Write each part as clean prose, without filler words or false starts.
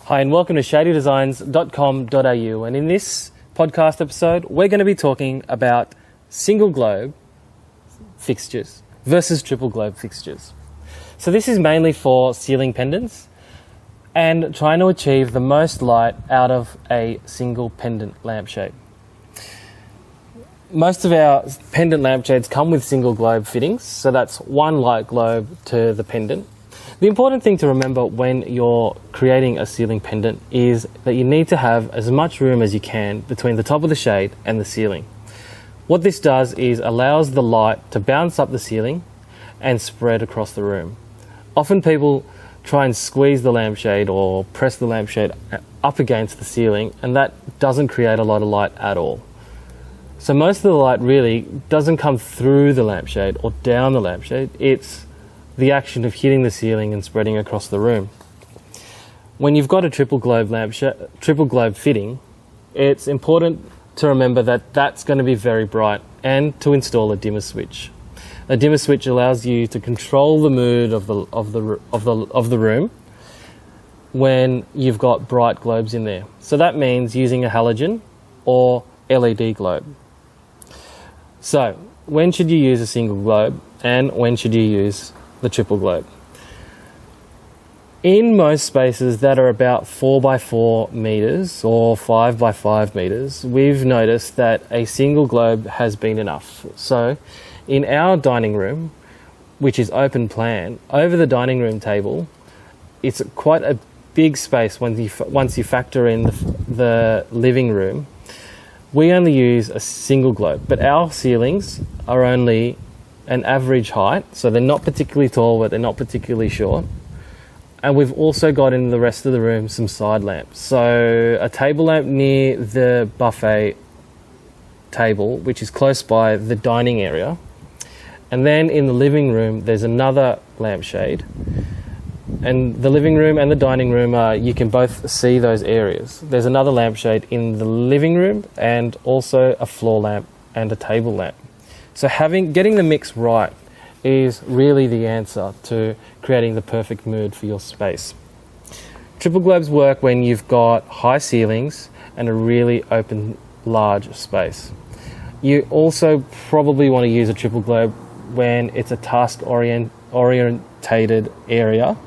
Hi and welcome to shadydesigns.com.au, and in this podcast episode we're going to be talking about single globe fixtures versus triple globe fixtures. So this is mainly for ceiling pendants and trying to achieve the most light out of a single pendant lampshade. Most of our pendant lampshades come with single globe fittings, so that's one light globe to the pendant. The important thing to remember when you're creating a ceiling pendant is that you need to have as much room as you can between the top of the shade and the ceiling. What this does is allows the light to bounce up the ceiling and spread across the room. Often people try and squeeze the lampshade or press the lampshade up against the ceiling, and that doesn't create a lot of light at all. So most of the light really doesn't come through the lampshade or down the lampshade. It's the action of hitting the ceiling and spreading across the room. When you've got a triple globe fitting, it's important to remember that that's going to be very bright and to install a dimmer switch. A dimmer switch allows you to control the mood of the room when you've got bright globes in there. So that means using a halogen or LED globe. So when should you use a single globe and when should you use the triple globe? In most spaces that are about 4 by 4 meters or 5 by 5 meters, we've noticed that a single globe has been enough. So in our dining room, which is open plan, over the dining room table, it's quite a big space once you factor in the living room. We only use a single globe, but our ceilings are only an average height, so they're not particularly tall, but they're not particularly short. And we've also got in the rest of the room some side lamps. So a table lamp near the buffet table, which is close by the dining area. And then in the living room, there's another lampshade. And the living room and the dining room, you can both see those areas. There's another lampshade in the living room and also a floor lamp and a table lamp. So getting the mix right is really the answer to creating the perfect mood for your space. Triple globes work when you've got high ceilings and a really open, large space. You also probably want to use a triple globe when it's a task-orientated area.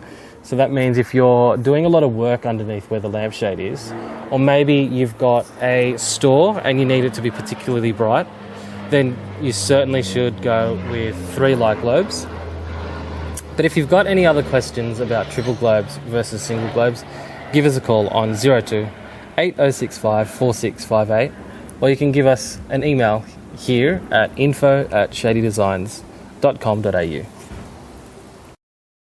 So that means if you're doing a lot of work underneath where the lampshade is, or maybe you've got a store and you need it to be particularly bright, then you certainly should go with 3 light globes. But if you've got any other questions about triple globes versus single globes, give us a call on 02 8065 4658, or you can give us an email here at info@shadydesigns.com.au.